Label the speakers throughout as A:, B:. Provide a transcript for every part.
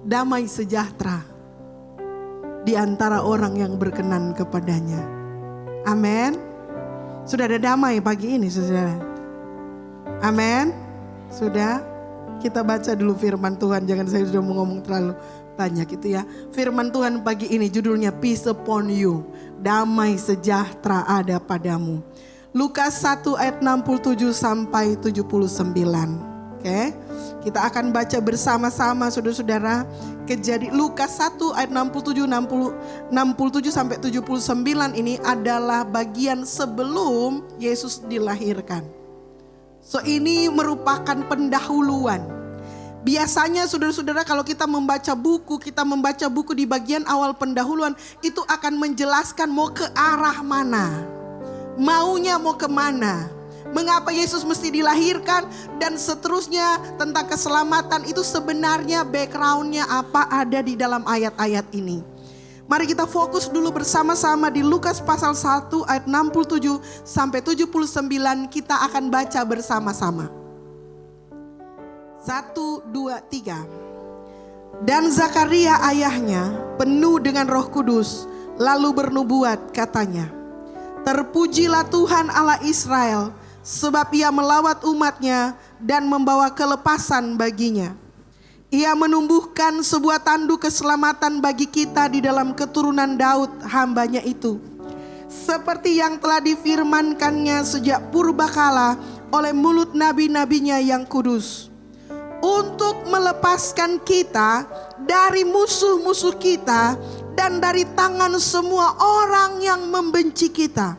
A: damai sejahtera di antara orang yang berkenan kepadanya. Amin. Sudah ada damai pagi ini, saudara. Amin. Sudah. Kita baca dulu firman Tuhan. Jangan saya sudah mau ngomong terlalu banyak itu ya. Firman Tuhan pagi ini judulnya Peace upon you. Damai sejahtera ada padamu. Lukas 1 ayat 67 sampai 79. Oke. Kita akan baca bersama-sama saudara-saudara. Lukas 1 ayat 67 sampai 79 ini adalah bagian sebelum Yesus dilahirkan. So ini merupakan pendahuluan. Biasanya saudara-saudara kalau kita membaca buku di bagian awal pendahuluan itu akan menjelaskan mau ke arah mana. Maunya mau kemana. Mengapa Yesus mesti dilahirkan dan seterusnya tentang keselamatan itu sebenarnya backgroundnya apa ada di dalam ayat-ayat ini. Mari kita fokus dulu bersama-sama di Lukas pasal 1 ayat 67 sampai 79 kita akan baca bersama-sama. 1, 2, 3. Dan Zakaria ayahnya penuh dengan Roh Kudus lalu bernubuat katanya, terpujilah Tuhan Allah Israel, sebab ia melawat umatnya dan membawa kelepasan baginya. Ia menumbuhkan sebuah tanduk keselamatan bagi kita di dalam keturunan Daud hambanya itu. Seperti yang telah difirmankannya sejak purbakala oleh mulut nabi-nabinya yang kudus. Untuk melepaskan kita dari musuh-musuh kita dan dari tangan semua orang yang membenci kita.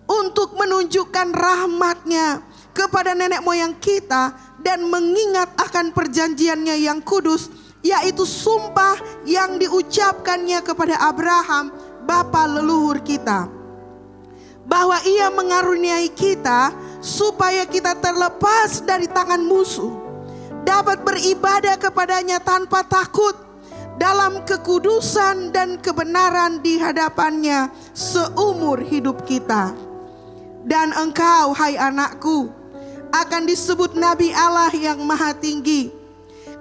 A: Untuk menunjukkan rahmat-Nya kepada nenek moyang kita dan mengingat akan perjanjiannya yang kudus, yaitu sumpah yang diucapkannya kepada Abraham, bapa leluhur kita. Bahwa ia mengaruniai kita supaya kita terlepas dari tangan musuh, dapat beribadah kepadanya tanpa takut, dalam kekudusan dan kebenaran di hadapannya seumur hidup kita. Dan engkau, hai anakku, akan disebut Nabi Allah yang Maha Tinggi,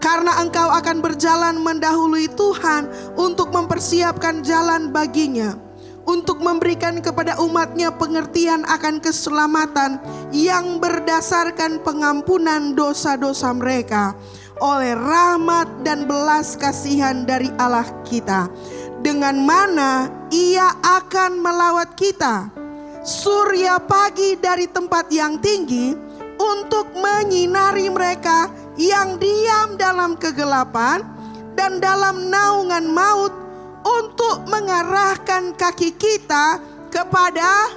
A: karena engkau akan berjalan mendahului Tuhan untuk mempersiapkan jalan baginya, untuk memberikan kepada umatnya pengertian akan keselamatan yang berdasarkan pengampunan dosa-dosa mereka oleh rahmat dan belas kasihan dari Allah kita, dengan mana ia akan melawat kita surya pagi dari tempat yang tinggi untuk menyinari mereka yang diam dalam kegelapan dan dalam naungan maut, untuk mengarahkan kaki kita kepada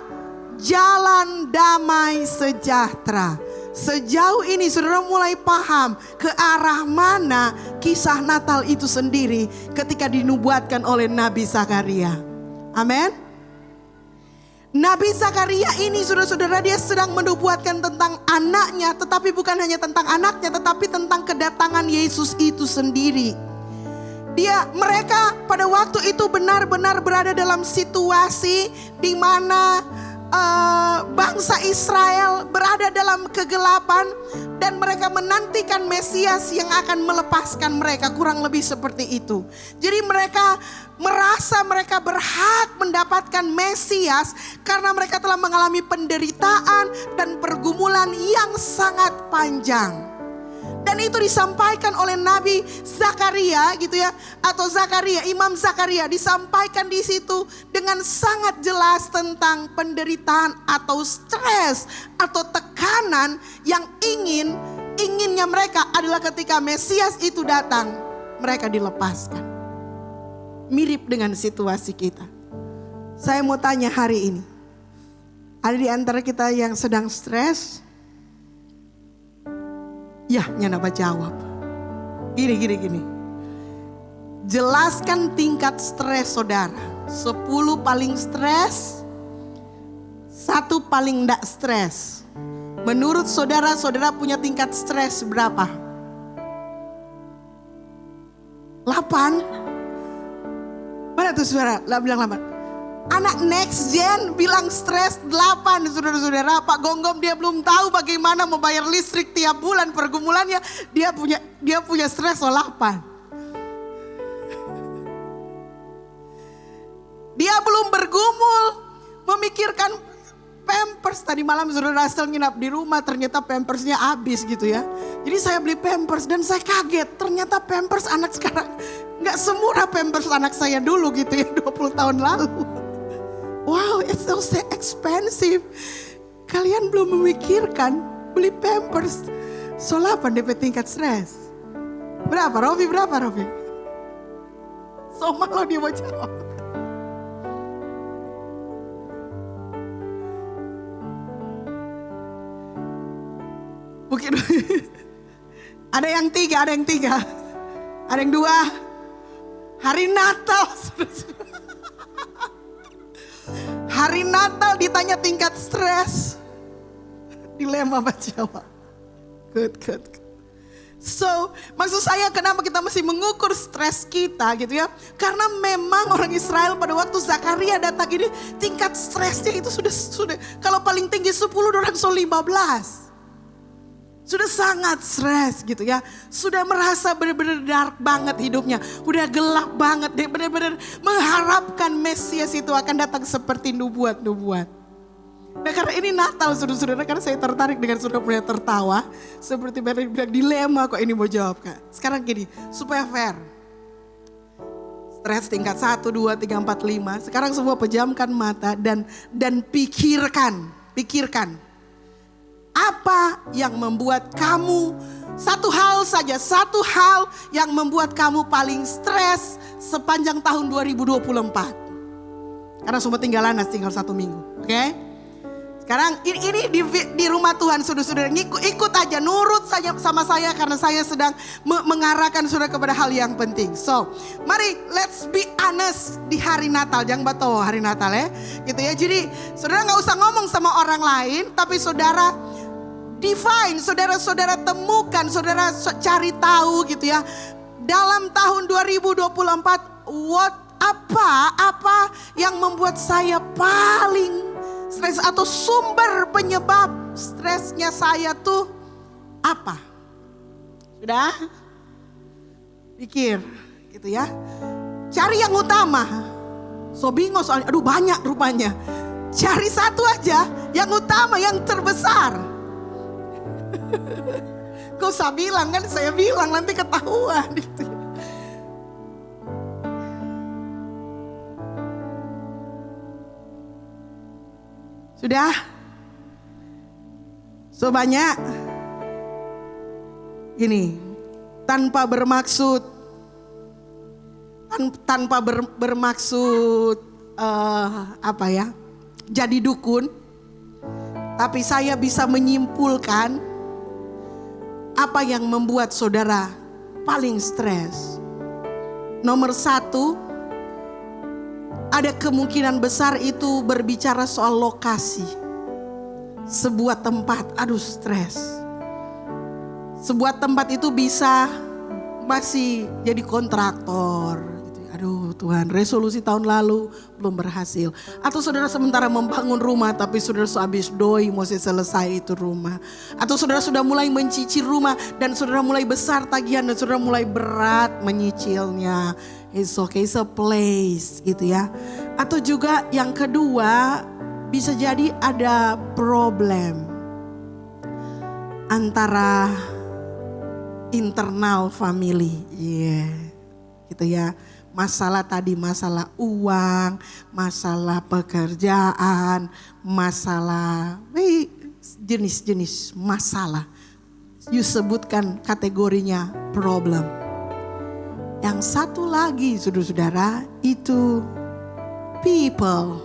A: jalan damai sejahtera. Sejauh ini saudara mulai paham ke arah mana kisah Natal itu sendiri ketika dinubuatkan oleh Nabi Zakaria. Amin. Nabi Zakaria ini saudara-saudara dia sedang menubuatkan tentang anaknya, tetapi bukan hanya tentang anaknya, tetapi tentang kedatangan Yesus itu sendiri. Mereka pada waktu itu benar-benar berada dalam situasi di mana bangsa Israel berada dalam kegelapan dan mereka menantikan Mesias yang akan melepaskan mereka, kurang lebih seperti itu. Jadi mereka merasa mereka berhak mendapatkan Mesias karena mereka telah mengalami penderitaan dan pergumulan yang sangat panjang. Dan itu disampaikan oleh Nabi Zakaria gitu ya, atau Zakaria, Imam Zakaria disampaikan di situ dengan sangat jelas tentang penderitaan atau stres atau tekanan yang inginnya mereka adalah ketika Mesias itu datang, mereka dilepaskan. Mirip dengan situasi kita. Saya mau tanya hari ini, ada di antara kita yang sedang stres? Ya, nyana jawab. Gini. Jelaskan tingkat stres saudara. 10 paling stres, 1 paling enggak stres. Menurut saudara punya tingkat stres berapa? 8? Mana tuh saudara? Bilang 8. Anak next gen bilang stres 8, saudara-saudara. Pak Gonggom dia belum tahu bagaimana membayar listrik tiap bulan, pergumulannya dia punya stres 8. Dia belum bergumul memikirkan pampers. Tadi malam saudara Russell nginap di rumah, ternyata pampersnya habis gitu ya. Jadi saya beli pampers dan saya kaget, ternyata pampers anak sekarang gak semurah pampers anak saya dulu gitu ya, 20 tahun lalu. Wow, it's so expensive. Kalian belum memikirkan beli pampers. So 8 DP tingkat stres. Berapa Robi? So malu dia mau jawab. Mungkin ada yang 3, ada yang 2. Hari Natal. Hari Natal ditanya tingkat stres. Dilema baca jawab. Good. So, maksud saya kenapa kita mesti mengukur stres kita gitu ya. Karena memang orang Israel pada waktu Zakaria datang ini tingkat stresnya itu sudah kalau paling tinggi 10 orang so 15. Sudah sangat stres gitu ya. Sudah merasa benar-benar dark banget hidupnya. Udah gelap banget. Dia benar-benar mengharapkan Mesias itu akan datang seperti nubuat-nubuat. Nah karena ini Natal saudara-saudara. Karena saya tertarik dengan saudara punya tertawa. Seperti bilang dilema kok ini mau jawab Kak. Sekarang gini, supaya fair. Stres tingkat 1, 2, 3, 4, 5. Sekarang semua pejamkan mata dan pikirkan. Apa yang membuat kamu, satu hal yang membuat kamu paling stres sepanjang tahun 2024. Karena semua tinggal 1 minggu, oke? Sekarang ini di rumah Tuhan, saudara-saudara, ikut aja, nurut saja sama saya karena saya sedang mengarahkan saudara kepada hal yang penting. So, mari let's be honest di hari Natal, jangan bato hari Natal ya, gitu ya. Jadi saudara nggak usah ngomong sama orang lain, tapi saudara define, saudara-saudara temukan, saudara cari tahu gitu ya. Dalam tahun 2024, apa yang membuat saya paling stres atau sumber penyebab stresnya saya tuh apa? Sudah? Pikir gitu ya. Cari yang utama. So bingung soalnya, aduh banyak rupanya. Cari satu aja, yang utama, yang terbesar. Kau usah bilang kan, saya bilang nanti ketahuan gitu. Sudah? So banyak. Gini, tanpa bermaksud jadi dukun. Tapi saya bisa menyimpulkan apa yang membuat saudara paling stres. Nomor 1, ada kemungkinan besar itu berbicara soal lokasi. Sebuah tempat, aduh stres. Sebuah tempat itu bisa masih jadi kontraktor. Aduh Tuhan, resolusi tahun lalu belum berhasil. Atau saudara sementara membangun rumah tapi saudara habis doi mau selesai itu rumah. Atau saudara sudah mulai mencicil rumah dan saudara mulai besar tagihan dan saudara mulai berat menyicilnya. It's okay, it's a place gitu ya. Atau juga yang kedua bisa jadi ada problem antara internal family. Gitu ya. Masalah tadi, masalah uang, masalah pekerjaan, masalah jenis-jenis masalah. You sebutkan kategorinya problem. Yang satu lagi saudara-saudara itu people.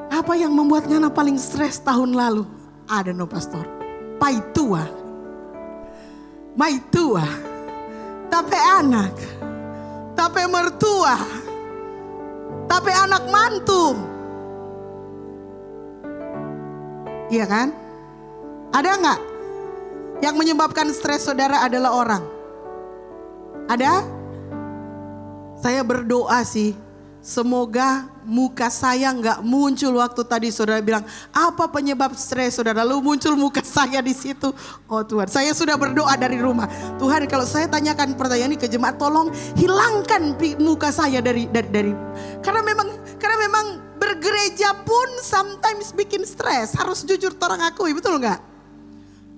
A: Apa yang membuat Ngana paling stres tahun lalu? Ada no pastor. Paitua. Maitua. Tapi anak. Tapi mertua, tapi anak mantu. Iya kan? Ada nggak yang menyebabkan stres saudara adalah orang? Ada? Saya berdoa sih semoga muka saya nggak muncul waktu tadi saudara bilang apa penyebab stres saudara, lalu muncul muka saya di situ. Oh Tuhan, saya sudah berdoa dari rumah. Tuhan, kalau saya tanyakan pertanyaan ini ke jemaat, tolong hilangkan muka saya dari karena memang bergereja pun sometimes bikin stres. Harus jujur orang akui, betul nggak?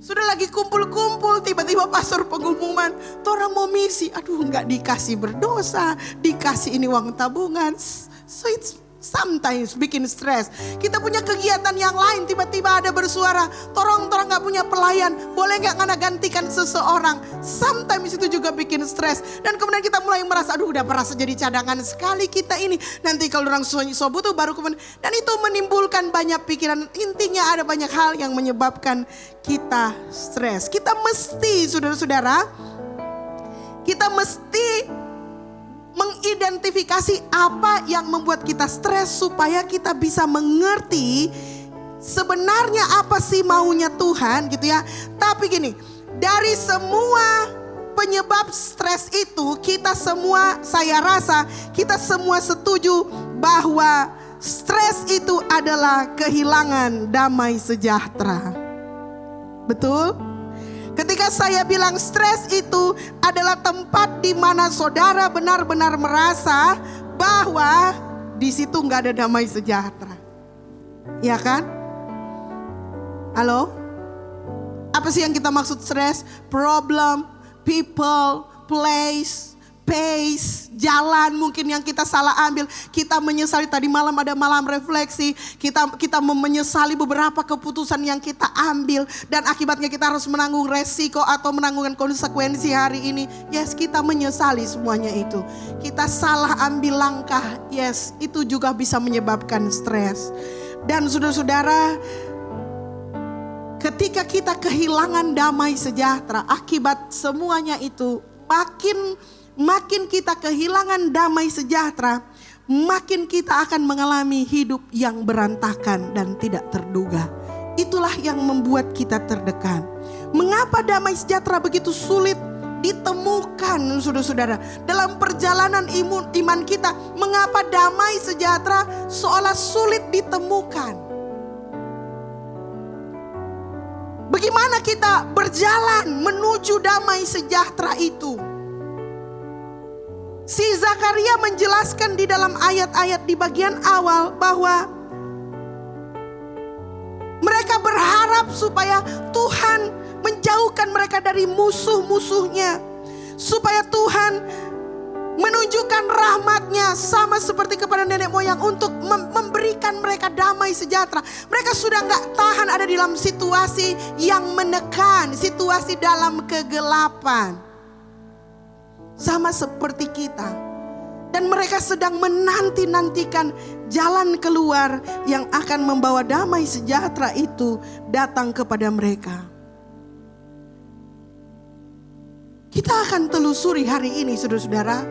A: Sudah lagi kumpul-kumpul, tiba-tiba pastor pengumuman, orang mau misi, aduh nggak dikasih berdosa, dikasih ini uang tabungan. So it's sometimes bikin stres. Kita punya kegiatan yang lain, tiba-tiba ada bersuara, torang nggak punya pelayan, boleh nggak ngana gantikan seseorang. Sometimes itu juga bikin stres. Dan kemudian kita mulai merasa, aduh udah merasa jadi cadangan sekali kita ini. Nanti kalau orang butuh baru kemudian. Dan itu menimbulkan banyak pikiran. Intinya ada banyak hal yang menyebabkan kita stres. Kita mesti, saudara-saudara, kita mesti mengidentifikasi apa yang membuat kita stres supaya kita bisa mengerti sebenarnya apa sih maunya Tuhan gitu ya. Tapi gini, dari semua penyebab stres itu kita semua, saya rasa kita semua setuju bahwa stres itu adalah kehilangan damai sejahtera. Betul? Ketika saya bilang stres itu adalah tempat di mana saudara benar-benar merasa bahwa di situ nggak ada damai sejahtera. Ya kan? Halo? Apa sih yang kita maksud stres? Problem, people, place, pace, jalan mungkin yang kita salah ambil. Kita menyesali, tadi malam ada malam refleksi. Kita menyesali beberapa keputusan yang kita ambil. Dan akibatnya kita harus menanggung resiko atau menanggung konsekuensi hari ini. Yes, kita menyesali semuanya itu. Kita salah ambil langkah. Yes, itu juga bisa menyebabkan stres. Dan saudara-saudara, ketika kita kehilangan damai sejahtera, akibat semuanya itu makin kita kehilangan damai sejahtera, makin kita akan mengalami hidup yang berantakan dan tidak terduga. Itulah yang membuat kita tertekan. Mengapa damai sejahtera begitu sulit ditemukan, saudara-saudara? Dalam perjalanan iman kita, mengapa damai sejahtera seolah sulit ditemukan? Bagaimana kita berjalan menuju damai sejahtera itu? Si Zakaria menjelaskan di dalam ayat-ayat di bagian awal bahwa mereka berharap supaya Tuhan menjauhkan mereka dari musuh-musuhnya. Supaya Tuhan menunjukkan rahmat-Nya sama seperti kepada nenek moyang untuk memberikan mereka damai sejahtera. Mereka sudah gak tahan ada di dalam situasi yang menekan, situasi dalam kegelapan. Sama seperti kita. Dan mereka sedang menanti-nantikan jalan keluar yang akan membawa damai sejahtera itu datang kepada mereka. Kita akan telusuri hari ini, saudara-saudara,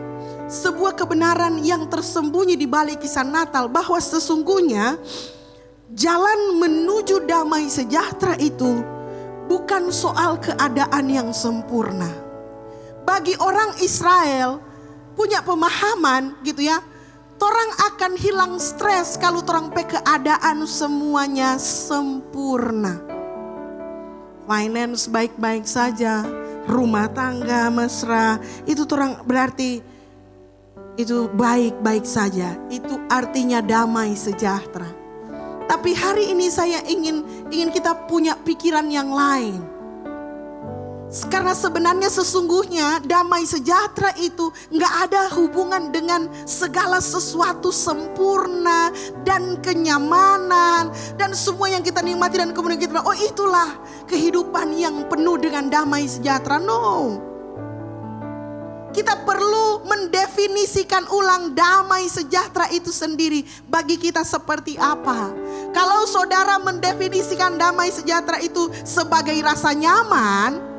A: sebuah kebenaran yang tersembunyi di balik kisah Natal, bahwa sesungguhnya jalan menuju damai sejahtera itu bukan soal keadaan yang sempurna. Bagi orang Israel punya pemahaman gitu ya, torang akan hilang stres kalau torang pe keadaan semuanya sempurna. Finance baik-baik saja, rumah tangga mesra, itu torang berarti itu baik-baik saja. Itu artinya damai sejahtera. Tapi hari ini saya ingin kita punya pikiran yang lain. Karena sebenarnya sesungguhnya damai sejahtera itu gak ada hubungan dengan segala sesuatu sempurna dan kenyamanan dan semua yang kita nikmati dan kemudian kita bilang, oh itulah kehidupan yang penuh dengan damai sejahtera. No. Kita perlu mendefinisikan ulang damai sejahtera itu sendiri bagi kita seperti apa. Kalau saudara mendefinisikan damai sejahtera itu sebagai rasa nyaman,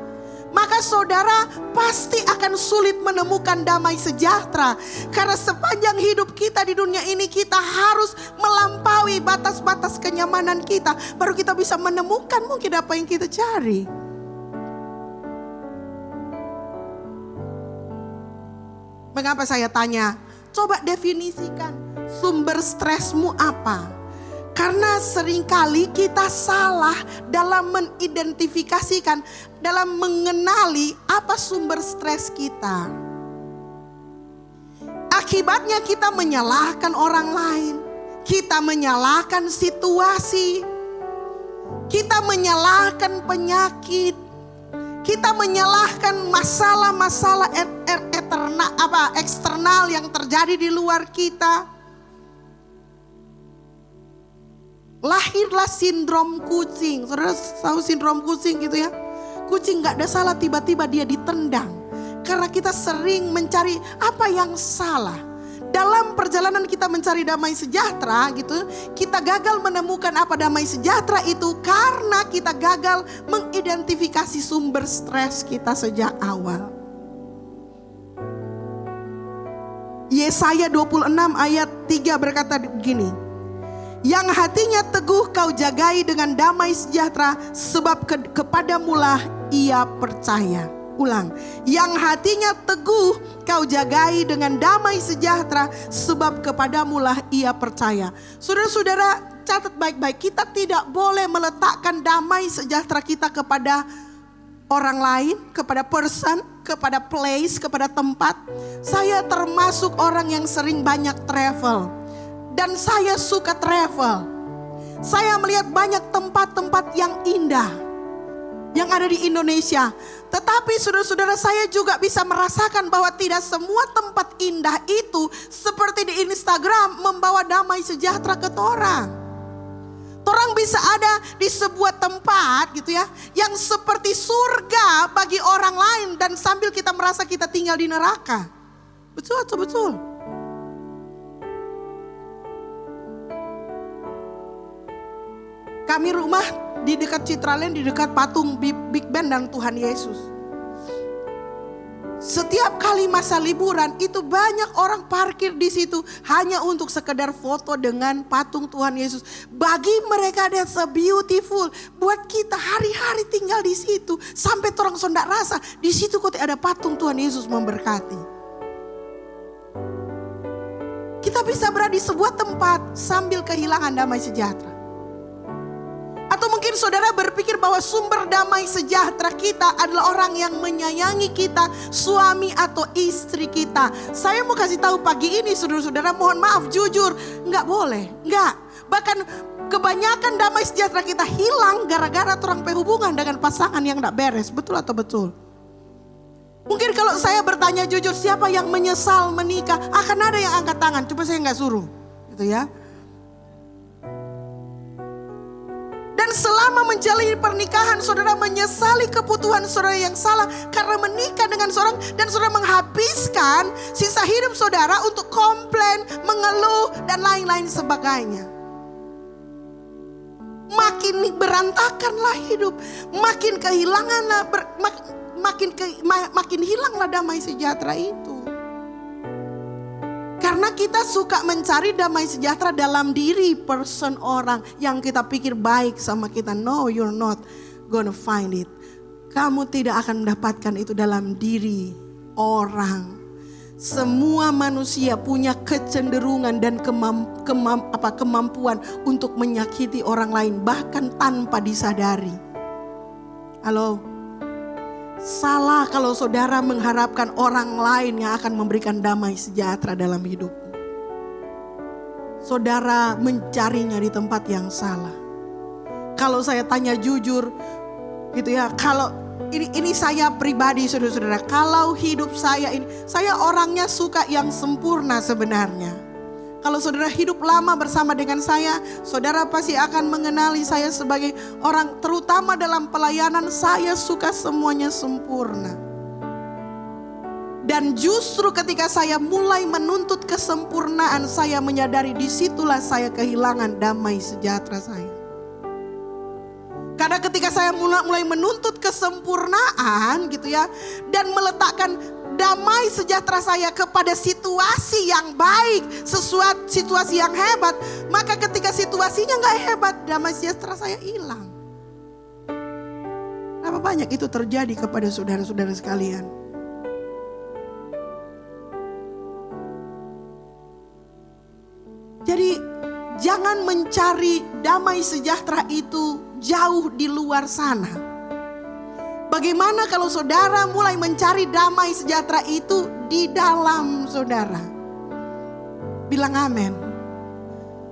A: maka saudara pasti akan sulit menemukan damai sejahtera. Karena sepanjang hidup kita di dunia ini kita harus melampaui batas-batas kenyamanan kita. Baru kita bisa menemukan mungkin apa yang kita cari. Mengapa saya tanya? Coba definisikan Sumber stresmu apa? Karena seringkali kita salah dalam mengidentifikasikan, dalam mengenali apa sumber stres kita. Akibatnya kita menyalahkan orang lain, kita menyalahkan situasi, kita menyalahkan penyakit, kita menyalahkan masalah-masalah eksternal yang terjadi di luar kita. Lahirlah sindrom kucing. Saudara tahu sindrom kucing gitu ya? Kucing gak ada salah, tiba-tiba dia ditendang. Karena kita sering mencari apa yang salah. Dalam perjalanan kita mencari damai sejahtera gitu, kita gagal menemukan apa damai sejahtera itu karena kita gagal mengidentifikasi sumber stres kita sejak awal. Yesaya 26 ayat 3 berkata begini. Yang hatinya teguh kau jagai dengan damai sejahtera, sebab kepadamulah ia percaya. Ulang, yang hatinya teguh kau jagai dengan damai sejahtera, sebab kepadamulah ia percaya. Saudara-saudara, catat baik-baik, kita tidak boleh meletakkan damai sejahtera kita kepada orang lain, kepada person, kepada place, kepada tempat. Saya termasuk orang yang sering banyak travel. Dan saya suka travel. Saya melihat banyak tempat-tempat yang indah yang ada di Indonesia. Tetapi saudara-saudara, saya juga bisa merasakan bahwa tidak semua tempat indah itu seperti di Instagram membawa damai sejahtera ke orang. Orang bisa ada di sebuah tempat gitu ya, yang seperti surga bagi orang lain, dan sambil kita merasa kita tinggal di neraka. Betul atau betul? Kami rumah di dekat Citraland, di dekat patung Big Ben dan Tuhan Yesus. Setiap kali masa liburan itu banyak orang parkir di situ hanya untuk sekedar foto dengan patung Tuhan Yesus. Bagi mereka that's so beautiful. Buat kita hari-hari tinggal di situ sampai orang sondak rasa di situ kok ada patung Tuhan Yesus memberkati. Kita bisa berada di sebuah tempat sambil kehilangan damai sejahtera. Atau mungkin saudara berpikir bahwa sumber damai sejahtera kita adalah orang yang menyayangi kita, suami atau istri kita. Saya mau kasih tahu pagi ini saudara-saudara, mohon maaf jujur, nggak boleh, nggak. Bahkan kebanyakan damai sejahtera kita hilang gara-gara orang berhubungan dengan pasangan yang nggak beres, betul atau betul? Mungkin kalau saya bertanya jujur, siapa yang menyesal menikah, akan ada yang angkat tangan, cuma saya nggak suruh, gitu ya. Dan selama menjalani pernikahan, saudara menyesali keputusan saudara yang salah karena menikah dengan seorang dan saudara menghabiskan sisa hidup saudara untuk komplain, mengeluh dan lain-lain sebagainya. Makin berantakanlah hidup, makin kehilanganlah, makin hilanglah damai sejahtera itu. Karena kita suka mencari damai sejahtera dalam diri person orang yang kita pikir baik sama kita. No, you're not gonna find it. Kamu tidak akan mendapatkan itu dalam diri orang. Semua manusia punya kecenderungan dan kemampuan untuk menyakiti orang lain bahkan tanpa disadari. Halo? Salah kalau saudara mengharapkan orang lain yang akan memberikan damai sejahtera dalam hidup. Saudara mencarinya di tempat yang salah. Kalau saya tanya jujur gitu ya, kalau ini saya pribadi saudara-saudara, kalau hidup saya ini, saya orangnya suka yang sempurna sebenarnya. Kalau saudara hidup lama bersama dengan saya, saudara pasti akan mengenali saya sebagai orang, terutama dalam pelayanan, saya suka semuanya sempurna. Dan justru ketika saya mulai menuntut kesempurnaan, saya menyadari disitulah saya kehilangan damai sejahtera saya. Karena ketika saya mulai menuntut kesempurnaan gitu ya, dan meletakkan damai sejahtera saya kepada situasi yang baik, sesuatu situasi yang hebat, maka ketika situasinya gak hebat, damai sejahtera saya hilang. Berapa banyak itu terjadi kepada saudara-saudara sekalian? Jadi jangan mencari damai sejahtera itu jauh di luar sana. Bagaimana kalau saudara mulai mencari damai sejahtera itu di dalam saudara? Bilang amin.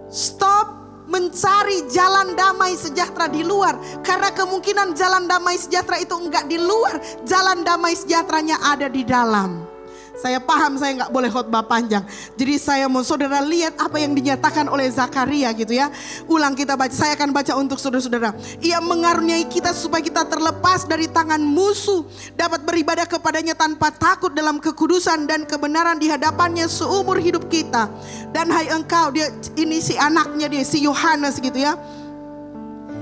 A: Stop mencari jalan damai sejahtera di luar. Karena kemungkinan jalan damai sejahtera itu enggak di luar. Jalan damai sejahteranya ada di dalam. Saya paham saya enggak boleh khotbah panjang. Jadi saya mau saudara lihat apa yang dinyatakan oleh Zakaria gitu ya. Ulang kita baca, saya akan baca untuk saudara-saudara. Ia mengaruniai kita supaya kita terlepas dari tangan musuh. Dapat beribadah kepadanya tanpa takut dalam kekudusan dan kebenaran di hadapannya seumur hidup kita. Dan hai engkau, ini si anaknya dia, si Yohanes gitu ya.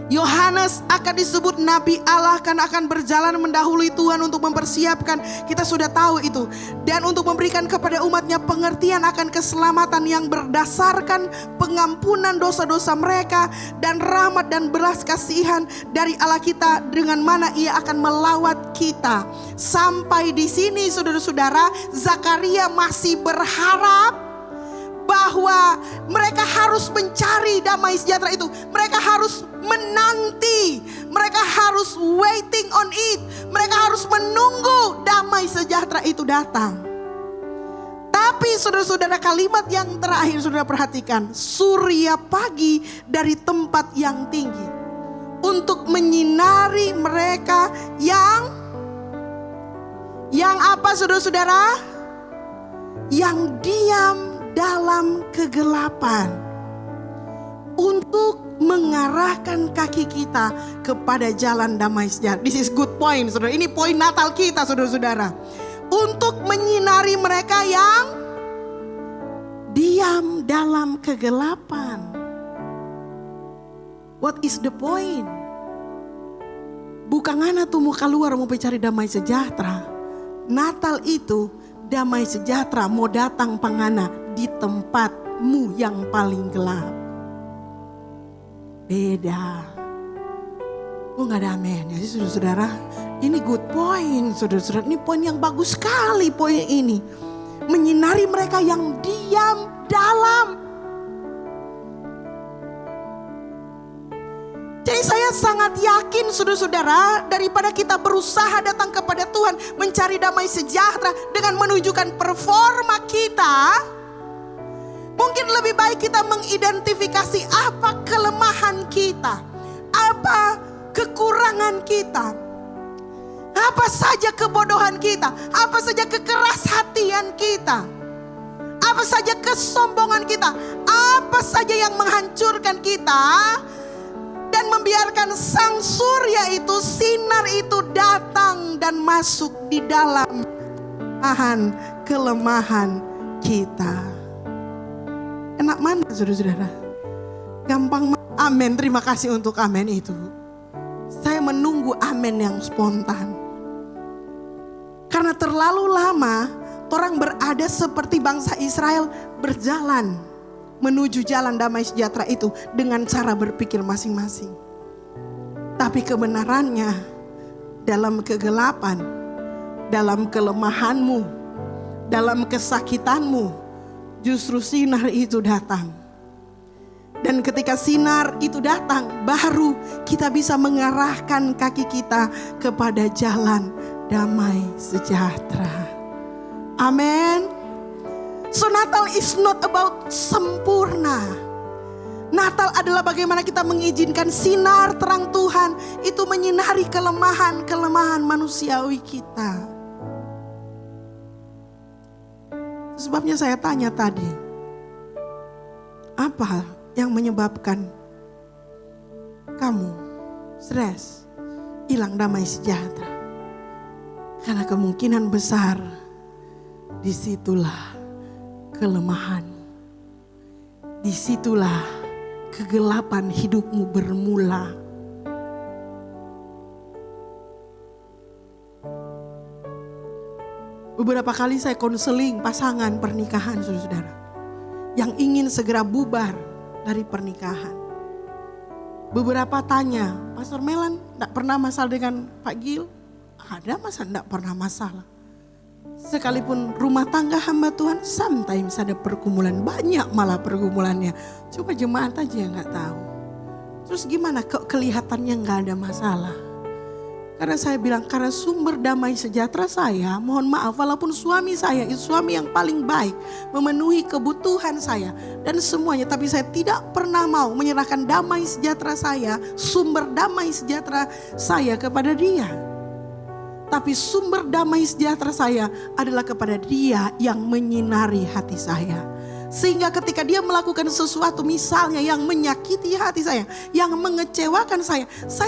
A: Yohanes akan disebut Nabi Allah karena akan berjalan mendahului Tuhan untuk mempersiapkan. Kita sudah tahu itu. Dan untuk memberikan kepada umatnya pengertian akan keselamatan yang berdasarkan pengampunan dosa-dosa mereka. Dan rahmat dan belas kasihan dari Allah kita dengan mana ia akan melawat kita. Sampai di sini saudara-saudara, Zakaria masih berharap bahwa mereka harus mencari damai sejahtera itu. Mereka harus menanti. Mereka harus waiting on it. Mereka harus menunggu damai sejahtera itu datang. Tapi saudara-saudara, kalimat yang terakhir saudara perhatikan. Surya pagi dari tempat yang tinggi. Untuk menyinari mereka yang apa saudara-saudara? Yang diam dalam kegelapan, untuk mengarahkan kaki kita kepada jalan damai sejahtera. This is good point, saudara. Ini poin Natal kita, saudara-saudara. Untuk menyinari mereka yang diam dalam kegelapan. What is the point? Bukan ngana tuh mau keluar mau cari damai sejahtera. Natal itu damai sejahtera mau datang pangana di tempatmu yang paling gelap. Beda. Oh gak ada amin ya saudara-saudara. Ini good point saudara-saudara. Ini poin yang bagus sekali poin ini. Menyinari mereka yang diam dalam. Jadi saya sangat yakin saudara-saudara, daripada kita berusaha datang kepada Tuhan mencari damai sejahtera dengan menunjukkan performa kita, mungkin lebih baik kita mengidentifikasi apa kelemahan kita, apa kekurangan kita, apa saja kebodohan kita, apa saja kekerashatian kita, apa saja kesombongan kita, apa saja yang menghancurkan kita. Dan membiarkan sang surya itu, sinar itu datang dan masuk di dalam kelemahan kita. Enak mana saudara-saudara? Gampang. Amin, terima kasih untuk amin itu. Saya menunggu amin yang spontan. Karena terlalu lama orang berada seperti bangsa Israel berjalan menuju jalan damai sejahtera itu dengan cara berpikir masing-masing. Tapi kebenarannya dalam kegelapan, dalam kelemahanmu, dalam kesakitanmu, justru sinar itu datang. Dan ketika sinar itu datang, baru kita bisa mengarahkan kaki kita kepada jalan damai sejahtera. Amin. So Natal is not about sempurna. Natal adalah bagaimana kita mengizinkan sinar terang Tuhan itu menyinari kelemahan-kelemahan manusiawi kita. Sebabnya saya tanya tadi, apa yang menyebabkan kamu stres, hilang damai sejahtera? Karena kemungkinan besar disitulah kelemahan. Disitulah kegelapan hidupmu bermula. Beberapa kali saya konseling pasangan pernikahan saudara-saudara yang ingin segera bubar dari pernikahan. Beberapa tanya, Pastor Melan enggak pernah masalah dengan Pak Gil? Ada masa enggak pernah masalah? Sekalipun rumah tangga hamba Tuhan, sometimes ada pergumulan, banyak malah pergumulannya. Cuma jemaat aja yang gak tahu. Terus gimana kok kelihatannya gak ada masalah? Karena saya bilang, karena sumber damai sejahtera saya, mohon maaf walaupun suami saya itu suami yang paling baik, memenuhi kebutuhan saya dan semuanya. Tapi saya tidak pernah mau menyerahkan damai sejahtera saya, sumber damai sejahtera saya kepada dia. Tapi sumber damai sejahtera saya adalah kepada dia yang menyinari hati saya. Sehingga ketika dia melakukan sesuatu misalnya yang menyakiti hati saya, yang mengecewakan saya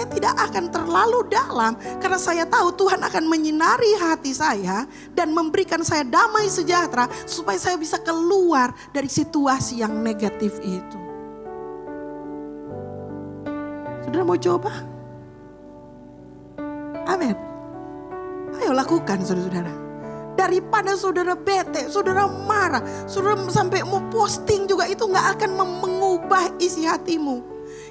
A: tidak akan terlalu dalam. Karena saya tahu Tuhan akan menyinari hati saya dan memberikan saya damai sejahtera supaya saya bisa keluar dari situasi yang negatif itu. Saudara mau coba? Amin. Ayo lakukan saudara-saudara. Daripada saudara bete, saudara marah, saudara sampai mau posting juga, itu gak akan mengubah isi hatimu.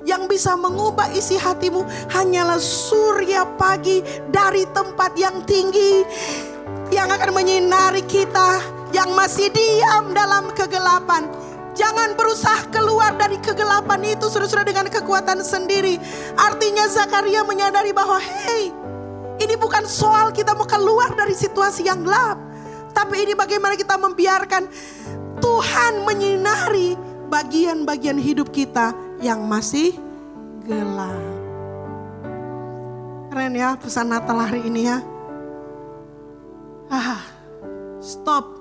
A: Yang bisa mengubah isi hatimu hanyalah surya pagi dari tempat yang tinggi, yang akan menyinari kita yang masih diam dalam kegelapan. Jangan berusaha keluar dari kegelapan itu saudara-saudara dengan kekuatan sendiri. Artinya Zakaria menyadari bahwa ini bukan soal kita mau keluar dari situasi yang gelap. Tapi ini bagaimana kita membiarkan Tuhan menyinari bagian-bagian hidup kita yang masih gelap. Keren ya pesan Natal hari ini ya. Stop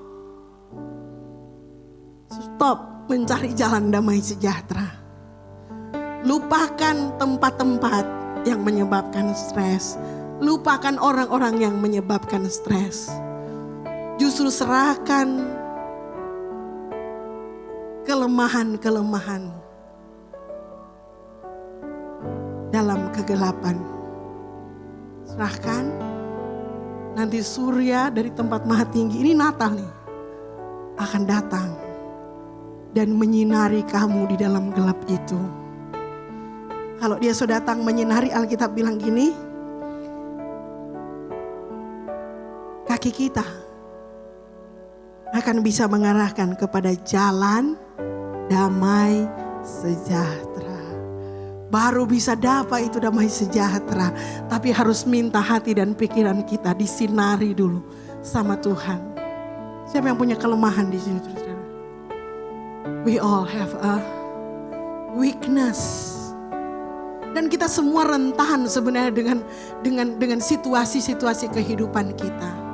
A: mencari jalan damai sejahtera. Lupakan tempat-tempat yang menyebabkan stres. Lupakan orang-orang yang menyebabkan stres. Justru serahkan kelemahan-kelemahan dalam kegelapan. Serahkan, nanti surya dari tempat maha tinggi, ini Natal nih, akan datang dan menyinari kamu di dalam gelap itu. Kalau dia sudah datang menyinari, Alkitab bilang gini, kaki kita akan bisa mengarahkan kepada jalan damai sejahtera. Baru bisa dapat itu damai sejahtera, tapi harus minta hati dan pikiran kita disinari dulu sama Tuhan. Siapa yang punya kelemahan di sini, saudara? We all have a weakness. Dan kita semua rentan sebenarnya dengan situasi-situasi kehidupan kita.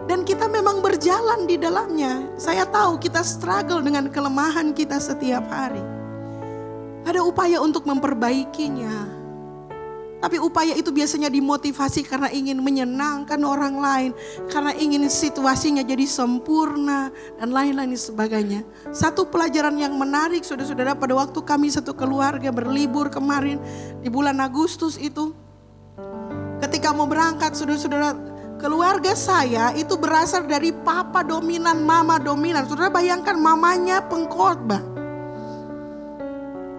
A: Dan kita memang berjalan di dalamnya. Saya tahu kita struggle dengan kelemahan kita setiap hari. Ada upaya untuk memperbaikinya. Tapi upaya itu biasanya dimotivasi karena ingin menyenangkan orang lain. Karena ingin situasinya jadi sempurna dan lain-lain sebagainya. Satu pelajaran yang menarik saudara-saudara, pada waktu kami satu keluarga berlibur kemarin di bulan Agustus itu. Ketika mau berangkat saudara-saudara, keluarga saya itu berasal dari papa dominan, mama dominan. Saudara bayangkan mamanya pengkhotbah.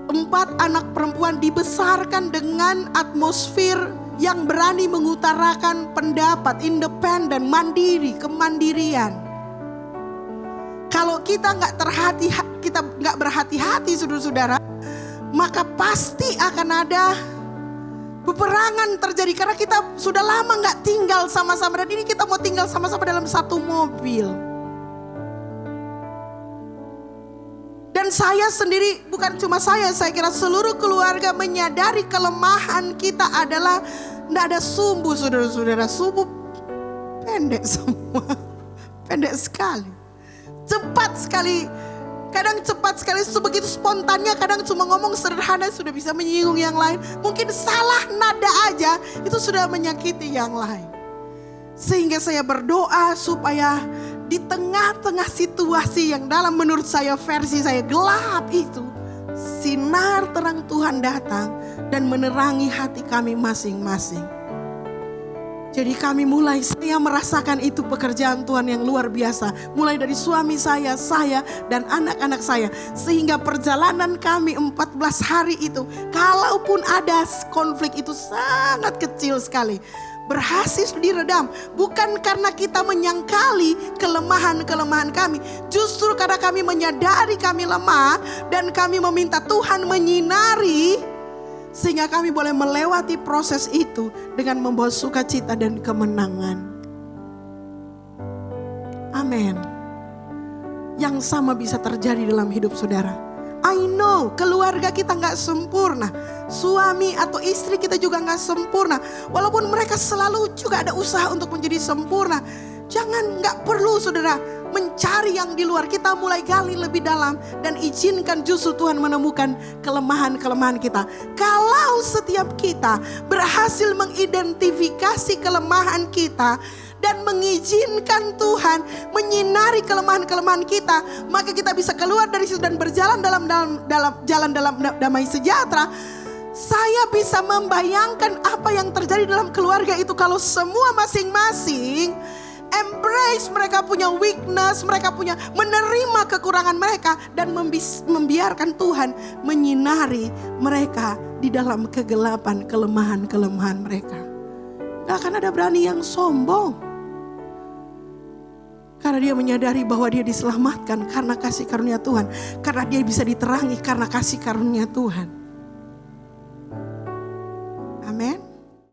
A: 4 anak perempuan dibesarkan dengan atmosfer yang berani mengutarakan pendapat, independen, mandiri, kemandirian. Kalau kita nggak berhati-hati saudara-saudara, maka pasti akan ada peperangan terjadi. Karena kita sudah lama nggak tinggal sama-sama, dan ini kita mau tinggal sama-sama dalam satu mobil. Dan saya sendiri, bukan cuma saya kira seluruh keluarga menyadari kelemahan kita adalah tidak ada sumbu saudara-saudara. Sumbu pendek semua, pendek sekali, cepat sekali. Kadang cepat sekali, sebegitu spontannya, kadang cuma ngomong sederhana sudah bisa menyinggung yang lain. Mungkin salah nada aja itu sudah menyakiti yang lain. Sehingga saya berdoa supaya di tengah-tengah situasi yang dalam menurut saya versi saya gelap itu, sinar terang Tuhan datang dan menerangi hati kami masing-masing. Jadi saya merasakan itu pekerjaan Tuhan yang luar biasa. Mulai dari suami saya dan anak-anak saya. Sehingga perjalanan kami 14 hari itu, kalaupun ada konflik itu sangat kecil sekali. berhasil diredam. Bukan karena kita menyangkali kelemahan-kelemahan kami. Justru karena kami menyadari kami lemah dan kami meminta Tuhan menyinari, sehingga kami boleh melewati proses itu dengan membawa sukacita dan kemenangan. Amin. Yang sama bisa terjadi dalam hidup saudara. I know keluarga kita gak sempurna. Suami atau istri kita juga gak sempurna. Walaupun mereka selalu juga ada usaha untuk menjadi sempurna. Jangan, gak perlu saudara mencari yang di luar. Kita mulai gali lebih dalam dan izinkan justru Tuhan menemukan kelemahan-kelemahan kita. Kalau setiap kita berhasil mengidentifikasi kelemahan kita dan mengizinkan Tuhan menyinari kelemahan-kelemahan kita, maka kita bisa keluar dari situ dan berjalan dalam damai sejahtera. Saya bisa membayangkan apa yang terjadi dalam keluarga itu kalau semua masing-masing embrace mereka punya weakness, mereka punya menerima kekurangan mereka dan membiarkan Tuhan menyinari mereka di dalam kegelapan kelemahan-kelemahan mereka. Gak akan ada berani yang sombong. Karena dia menyadari bahwa dia diselamatkan karena kasih karunia Tuhan. Karena dia bisa diterangi karena kasih karunia Tuhan.